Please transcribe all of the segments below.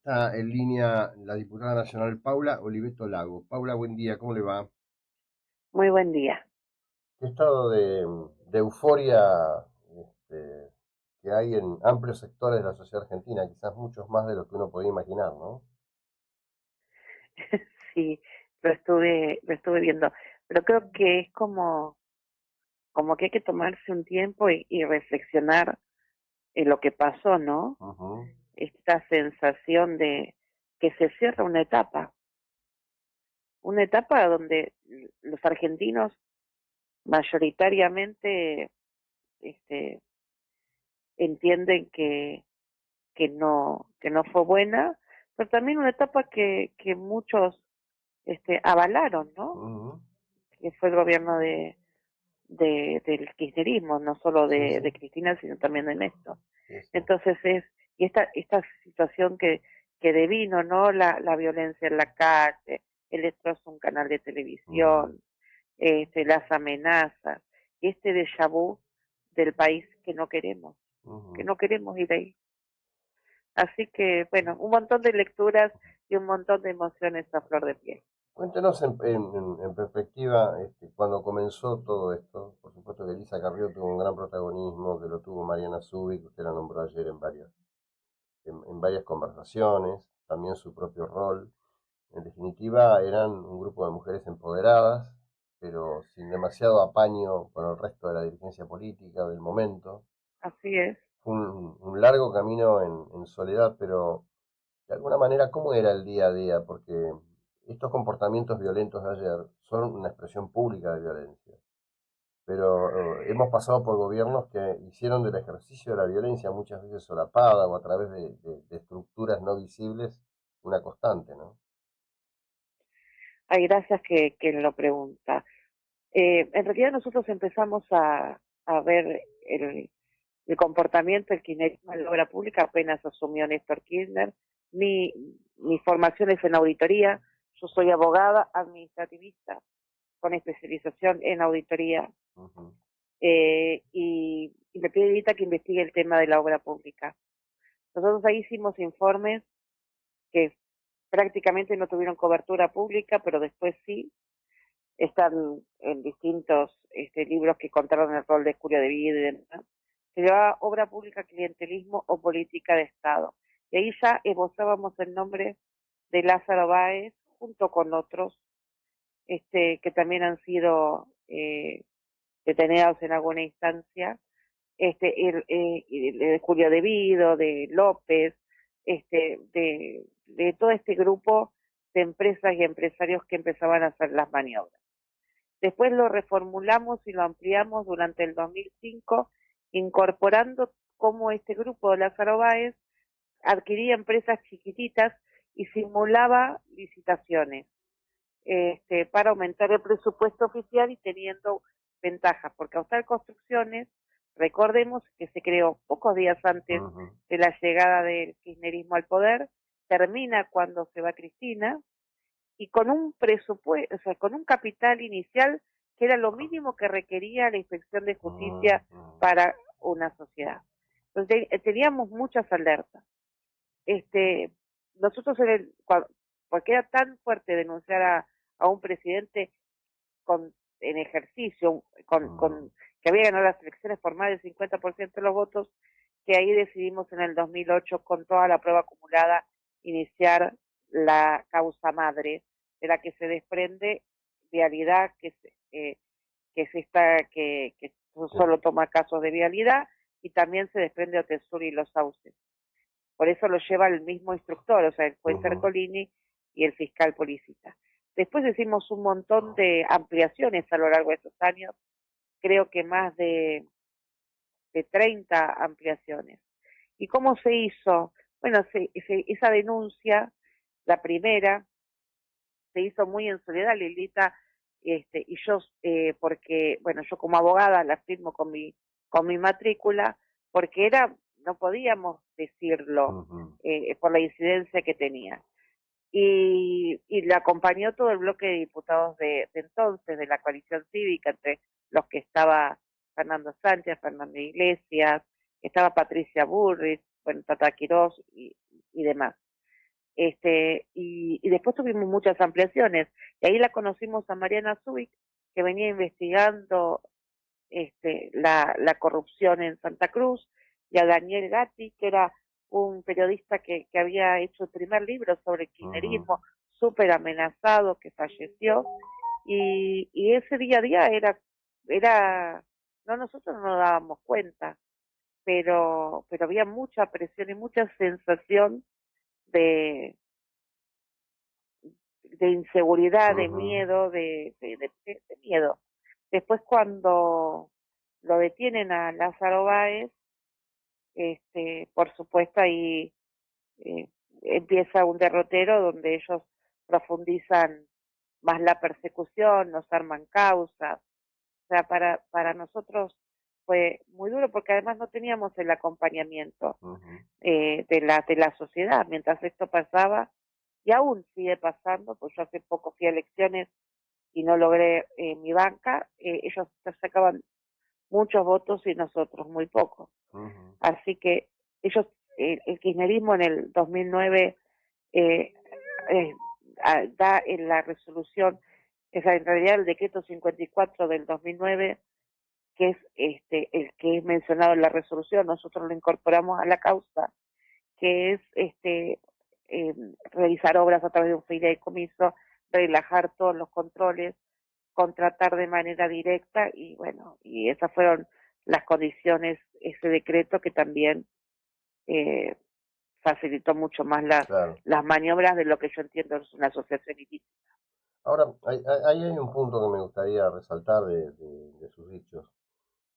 Está en línea la diputada nacional Paula Oliveto Lago. Paula, buen día, ¿cómo le va? Muy buen día. ¿Qué estado de euforia este, que hay en amplios sectores de la sociedad argentina? Quizás muchos más de lo que uno podía imaginar, ¿no? Sí, lo estuve viendo. Pero creo que es como que hay que tomarse un tiempo y reflexionar en lo que pasó, ¿no? Ujú. Esta sensación de que se cierra una etapa donde los argentinos mayoritariamente este, entienden que no fue buena, pero también una etapa que muchos avalaron, ¿no? Ujú. Que fue el gobierno del kirchnerismo, no solo Sí, sí, de Cristina, sino también de Néstor. sí, sí. Entonces y esta situación que devino, ¿no? La violencia en la calle, el destrozo de un canal de Ujú, televisión, las amenazas, y este déjà vu del país que ujú. no queremos ir ahí. Así que, bueno, un montón de lecturas y un montón de emociones a flor de piel. Cuéntenos en perspectiva, cuando comenzó todo esto. Por supuesto que Elisa Carrió tuvo un gran protagonismo, que lo tuvo Mariana Zubi, que usted la nombró ayer en varias conversaciones, también su propio rol. En definitiva, eran un grupo de mujeres empoderadas, pero sin demasiado apaño con el resto de la dirigencia política del momento. Así es. Fue un largo camino en soledad, pero de alguna manera, ¿cómo era el día a día? Porque estos comportamientos violentos de ayer son una expresión pública de violencia, pero hemos pasado por gobiernos que hicieron del ejercicio de la violencia, muchas veces solapada o a través de estructuras no visibles, una constante, ¿no? Hay gracias que lo pregunta. En realidad nosotros empezamos a ver el comportamiento, el kirchnerismo en la obra pública apenas asumió Néstor Kirchner. Mi, mi formación es en auditoría, yo soy abogada administrativista con especialización en auditoría Ujú. y me pide ahorita que investigue el tema de la obra pública. Nosotros ahí hicimos informes que prácticamente no tuvieron cobertura pública, pero después sí, están en distintos libros que contaron el rol de Julio de Vida y demás. Se llamaba Obra Pública, Clientelismo o Política de Estado. Y ahí ya esbozábamos el nombre de Lázaro Báez, junto con otros que también han sido detenidos en alguna instancia, de Julio De Vido, de López, de todo este grupo de empresas y empresarios que empezaban a hacer las maniobras. Después lo reformulamos y lo ampliamos durante el 2005, incorporando cómo este grupo de Lázaro Báez adquiría empresas chiquititas y simulaba licitaciones para aumentar el presupuesto oficial y teniendo ventajas, porque Austral Construcciones, recordemos que se creó pocos días antes Ujú. de la llegada del kirchnerismo al poder, termina cuando se va Cristina, y con un presupuesto, o sea, con un capital inicial que era lo mínimo que requería la inspección de justicia Ujú. para una sociedad. Entonces teníamos muchas alertas. Este, nosotros porque era tan fuerte denunciar a un presidente con, en ejercicio, Ujú. que había ganado las elecciones por más del 50% de los votos, que ahí decidimos en el 2008, con toda la prueba acumulada, iniciar la causa madre, de la que se desprende vialidad, que es esta que Sí. solo toma casos de vialidad, y también se desprende Otesur y los sauces. Por eso lo lleva el mismo instructor, o sea, el juez Ujú. Ercolini y el fiscal Policita. Después hicimos un montón de ampliaciones a lo largo de estos años, creo que más de 30 ampliaciones. ¿Y cómo se hizo? Bueno, esa denuncia, la primera, se hizo muy en soledad, Lilita, y yo, porque, bueno, yo como abogada la firmo con mi matrícula, porque no podíamos decirlo Ujú. por la incidencia que tenía. Y la acompañó todo el bloque de diputados de entonces, de la coalición cívica, entre los que estaba Fernando Sánchez, Fernando Iglesias, estaba Patricia Burris, bueno, Tata Quirós y demás. y después tuvimos muchas ampliaciones. Y ahí la conocimos a Mariana Zubik, que venía investigando la corrupción en Santa Cruz, y a Daniel Gatti, que era un periodista que había hecho el primer libro sobre el Ujú, kirchnerismo, súper amenazado, que falleció, y ese día a día era, no, nosotros no nos dábamos cuenta, pero había mucha presión y mucha sensación de, de inseguridad, de ujú, miedo, de miedo. Después cuando lo detienen a Lázaro Báez, por supuesto ahí eh, empieza un derrotero donde ellos profundizan más la persecución, nos arman causas. O sea, para nosotros fue muy duro porque además no teníamos el acompañamiento ujú. de la sociedad. Mientras esto pasaba, y aún sigue pasando, pues yo hace poco fui a elecciones y no logré mi banca, ellos sacaban muchos votos y nosotros muy pocos. Ujú, Así que ellos, el kirchnerismo en el 2009 eh, eh, da en la resolución, o sea, en realidad el decreto 54 del 2009, que es el que es mencionado en la resolución, nosotros lo incorporamos a la causa, que es eh, realizar obras a través de un fideicomiso, relajar todos los controles, contratar de manera directa y bueno, y esas fueron las condiciones, ese decreto que también eh, facilitó mucho más claro. las maniobras de lo que yo entiendo es una asociación ilícita. Ahora, ahí hay un punto que me gustaría resaltar de sus dichos.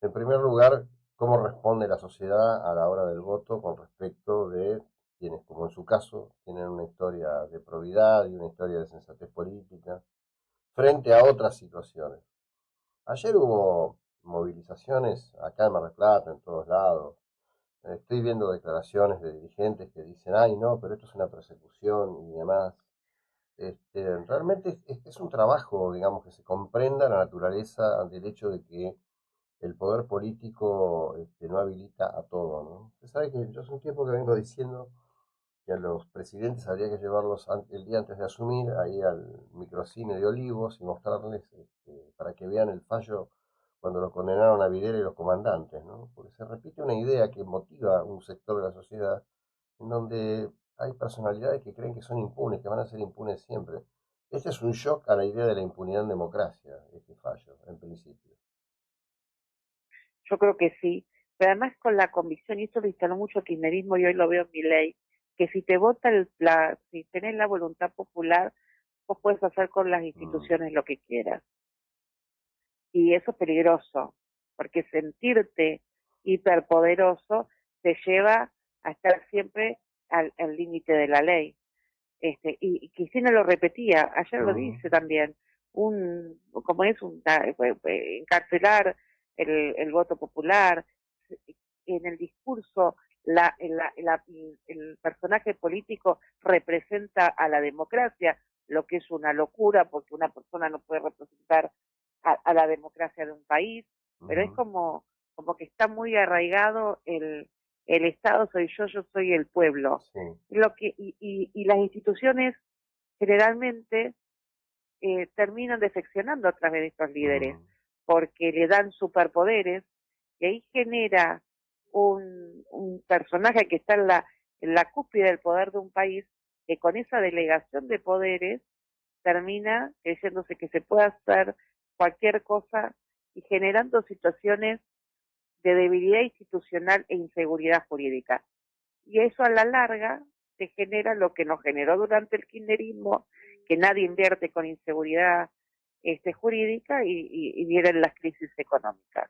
En primer lugar, cómo responde la sociedad a la hora del voto con respecto de quienes, como en su caso, tienen una historia de probidad y una historia de sensatez política, frente a otras situaciones. Ayer hubo movilizaciones acá en Mar del Plata, en todos lados. Estoy viendo declaraciones de dirigentes que dicen, ay no, pero esto es una persecución y demás. Realmente es un trabajo, digamos, que se comprenda la naturaleza del hecho de que el poder político no habilita a todo, ¿no? Usted sabe que yo hace un tiempo que vengo diciendo que a los presidentes habría que llevarlos el día antes de asumir ahí al microcine de Olivos y mostrarles para que vean el fallo cuando los condenaron a Videla y los comandantes, ¿no? Porque se repite una idea que motiva un sector de la sociedad en donde hay personalidades que creen que son impunes, que van a ser impunes siempre. Este es un shock a la idea de la impunidad en democracia, este fallo, en principio. Yo creo que sí, pero además con la convicción, y esto lo instaló mucho el kirchnerismo y hoy lo veo en mi ley, que si te vota, si tenés la voluntad popular, vos puedes hacer con las Mm, instituciones lo que quieras. Y eso es peligroso, porque sentirte hiperpoderoso te lleva a estar siempre al límite de la ley. Y Cristina lo repetía, ayer lo ujú, dice también, como es encarcelar el voto popular, en el discurso el personaje político representa a la democracia, lo que es una locura porque una persona no puede representar a la democracia de un país, pero es ujú, como que está muy arraigado el Estado soy yo soy el pueblo. sí. Y las instituciones generalmente terminan defeccionando a través de estos líderes, Mm, porque le dan superpoderes, y ahí genera un personaje que está en la cúspide del poder de un país, que con esa delegación de poderes termina creyéndose que se puede hacer cualquier cosa y generando situaciones de debilidad institucional e inseguridad jurídica. Y eso a la larga te genera lo que nos generó durante el kirchnerismo, que nadie invierte con inseguridad jurídica y vienen las crisis económicas.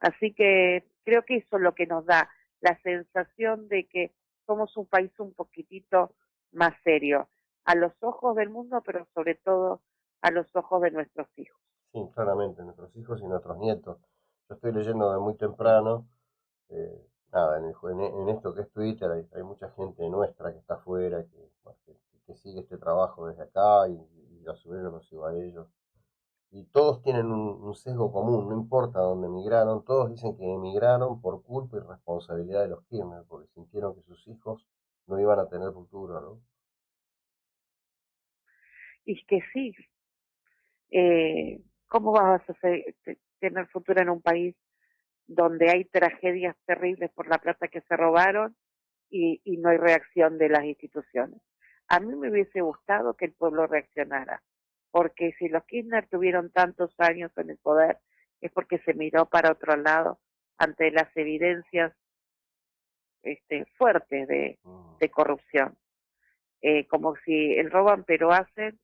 Así que creo que eso es lo que nos da la sensación de que somos un país un poquitito más serio, a los ojos del mundo, pero sobre todo a los ojos de nuestros hijos. sí, claramente, nuestros hijos y nuestros nietos. Yo estoy leyendo de muy temprano, nada, en esto que es Twitter hay mucha gente nuestra que está afuera, bueno, que sigue este trabajo desde acá y a su vez yo los sigo a ellos. Y todos tienen un sesgo común, no importa dónde emigraron, todos dicen que emigraron por culpa y responsabilidad de los Kirchner, porque sintieron que sus hijos no iban a tener futuro, ¿no? Y que sí, ¿cómo vas a tener futuro en un país donde hay tragedias terribles por la plata que se robaron y no hay reacción de las instituciones? A mí me hubiese gustado que el pueblo reaccionara, porque si los Kirchner tuvieron tantos años en el poder es porque se miró para otro lado ante las evidencias fuertes de corrupción. Como si el roban pero hacen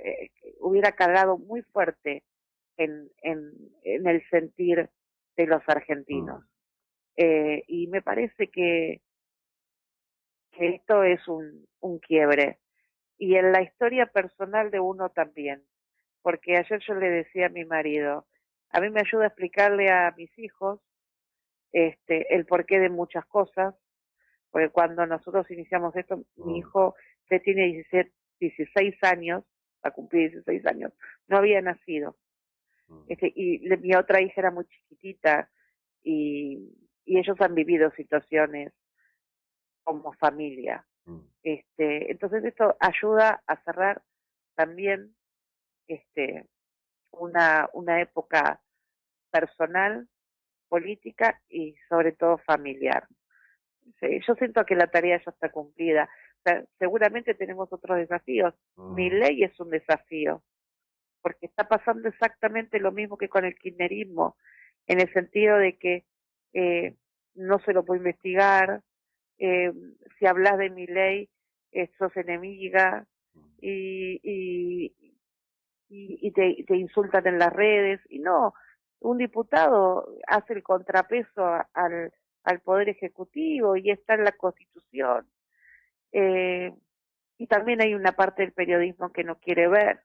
eh, hubiera cargado muy fuerte en el sentir de los mm, argentinos. Y me parece que esto es un quiebre. Y en la historia personal de uno también. Porque ayer yo le decía a mi marido, a mí me ayuda a explicarle a mis hijos el porqué de muchas cosas, porque cuando nosotros iniciamos esto, mi mm, hijo que tiene 16 años, va a cumplir 16 años, no había nacido. mm, Mi otra hija era muy chiquitita y ellos han vivido situaciones como familia. mm, Entonces esto ayuda a cerrar también este, una época personal, política y sobre todo familiar. Sí, yo siento que la tarea ya está cumplida. O sea, seguramente tenemos otros desafíos. Mi mm, ley es un desafío, porque está pasando exactamente lo mismo que con el kirchnerismo, en el sentido de que eh, no se lo puede investigar, eh, si hablas de mi ley, sos enemiga mm. y, y, y te insultan en las redes, y no, un diputado hace el contrapeso al Poder Ejecutivo y está en la Constitución. Eh, y también hay una parte del periodismo que no quiere ver,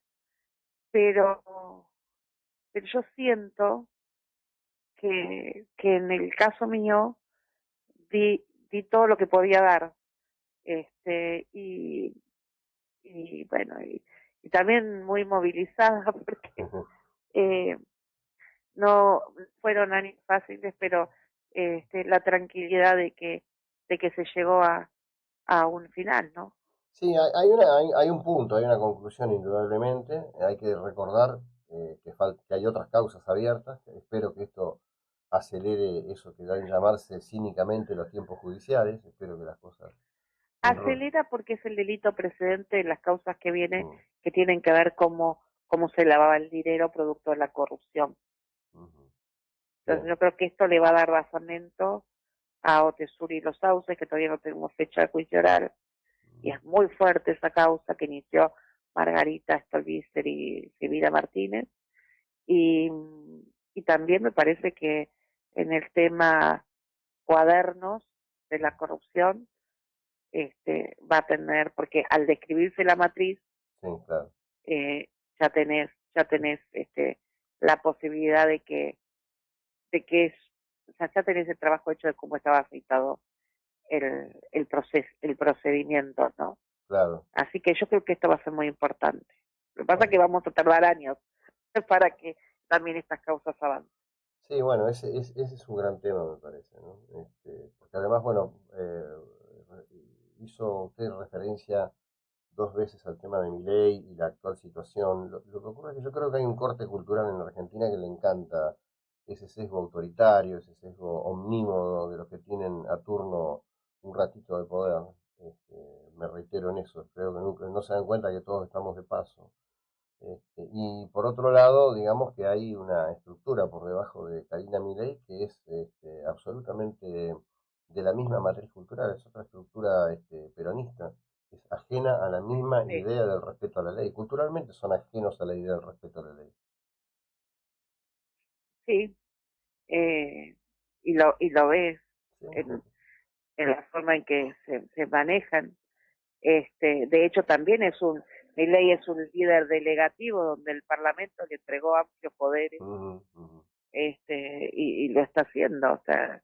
pero, pero yo siento que en el caso mío di todo lo que podía dar. Este, y bueno, y también muy movilizada porque eh, no fueron años fáciles, pero la tranquilidad de que se llegó a un final, ¿no? Sí, hay un punto, hay una conclusión indudablemente. Hay que recordar que hay otras causas abiertas. Espero que esto acelere eso que deben llamarse cínicamente los tiempos judiciales. Espero que las cosas enro- Acelera porque es el delito precedente de las causas que vienen, mm, que tienen que ver cómo se lavaba el dinero producto de la corrupción. ujú. Entonces Bien. yo creo que esto le va a dar basamento a Otesur y los Sauces, que todavía no tenemos fecha de juicio oral, y es muy fuerte esa causa que inició Margarita Stolbizer y Silvina Martínez, y, y también me parece que en el tema cuadernos de la corrupción va a tener, porque al describirse la matriz, Sí, claro. eh, ya tenés la posibilidad de que es, o sea, ya tenés el trabajo hecho de cómo estaba afectado el procedimiento, ¿no? Claro. Así que yo creo que esto va a ser muy importante. Lo que pasa es que Bueno. vamos a tardar años para que también estas causas avancen. Sí, bueno, ese es un gran tema, me parece, ¿no? Porque además, bueno, hizo usted referencia dos veces al tema de Milei y la actual situación. Lo que ocurre es que yo creo que hay un corte cultural en la Argentina que le encanta ese sesgo autoritario, ese sesgo omnímodo de los que tienen a turno un ratito de poder. Me reitero en eso, creo que nunca, no se dan cuenta que todos estamos de paso. Y por otro lado, digamos que hay una estructura por debajo de Karina Milei que es absolutamente de la misma matriz cultural, es otra estructura peronista, es ajena a la misma Sí, idea del respeto a la ley. Culturalmente son ajenos a la idea del respeto a la ley. sí, eh, y lo ves ¿Sí? en la forma en que se manejan. De hecho, también Milei es un líder delegativo donde el Parlamento le entregó amplios poderes, Ujú, ujú. y lo está haciendo. O sea,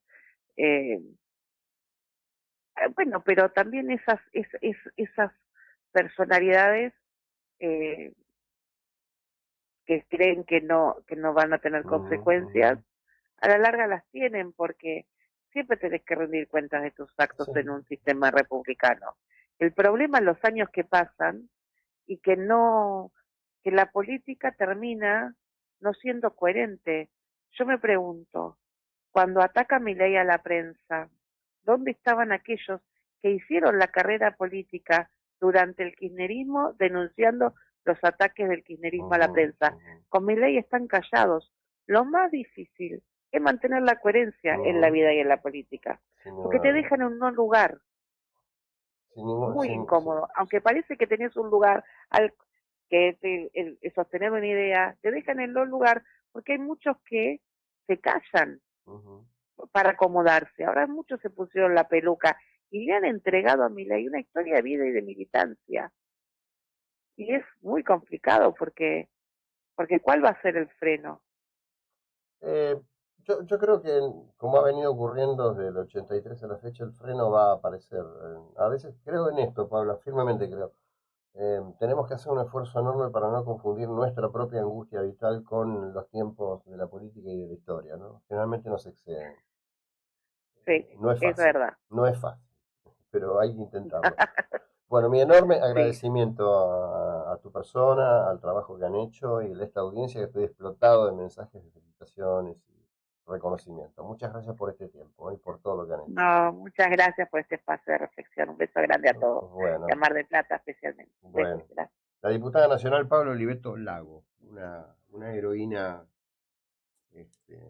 eh, bueno, pero también esas personalidades eh, que creen que no van a tener Ujú, consecuencias, ujú. a la larga las tienen porque siempre tenés que rendir cuentas de tus actos Sí, en un sistema republicano. El problema en los años que pasan y que que la política termina no siendo coherente. Yo me pregunto, cuando ataca Milei a la prensa, ¿dónde estaban aquellos que hicieron la carrera política durante el kirchnerismo denunciando los ataques del kirchnerismo a la Ujú, prensa? ujú. Con Milei están callados. Lo más difícil es mantener la coherencia en la Ujú, vida y en la política, sin porque ninguna te duda. dejan en un no lugar Sin ningún, muy incómodo. Aunque parece que tenés un lugar al que sostener una idea, te dejan en no lugar porque hay muchos que se callan ujú. para acomodarse. Ahora muchos se pusieron la peluca y le han entregado a Milei una historia de vida y de militancia. Y es muy complicado porque ¿cuál va a ser el freno? Eh, yo creo que, como ha venido ocurriendo desde el 83 a la fecha, el freno va a aparecer. A veces creo en esto, Pablo, firmemente creo. Tenemos que hacer un esfuerzo enorme para no confundir nuestra propia angustia vital con los tiempos de la política y de la historia, ¿no? Generalmente nos exceden. Sí, No es es fácil, verdad. no es fácil, pero hay que intentarlo. Bueno, mi enorme Sí. agradecimiento a tu persona, al trabajo que han hecho y a esta audiencia que estoy explotado de mensajes de felicitaciones y reconocimiento. Muchas gracias por este tiempo y por todo lo que han hecho. No, muchas gracias por este espacio de reflexión. Un beso grande a todos y a Bueno, Mar del Plata especialmente. Besos, bueno. gracias. La diputada nacional Pablo Oliveto Lago, una heroína, este,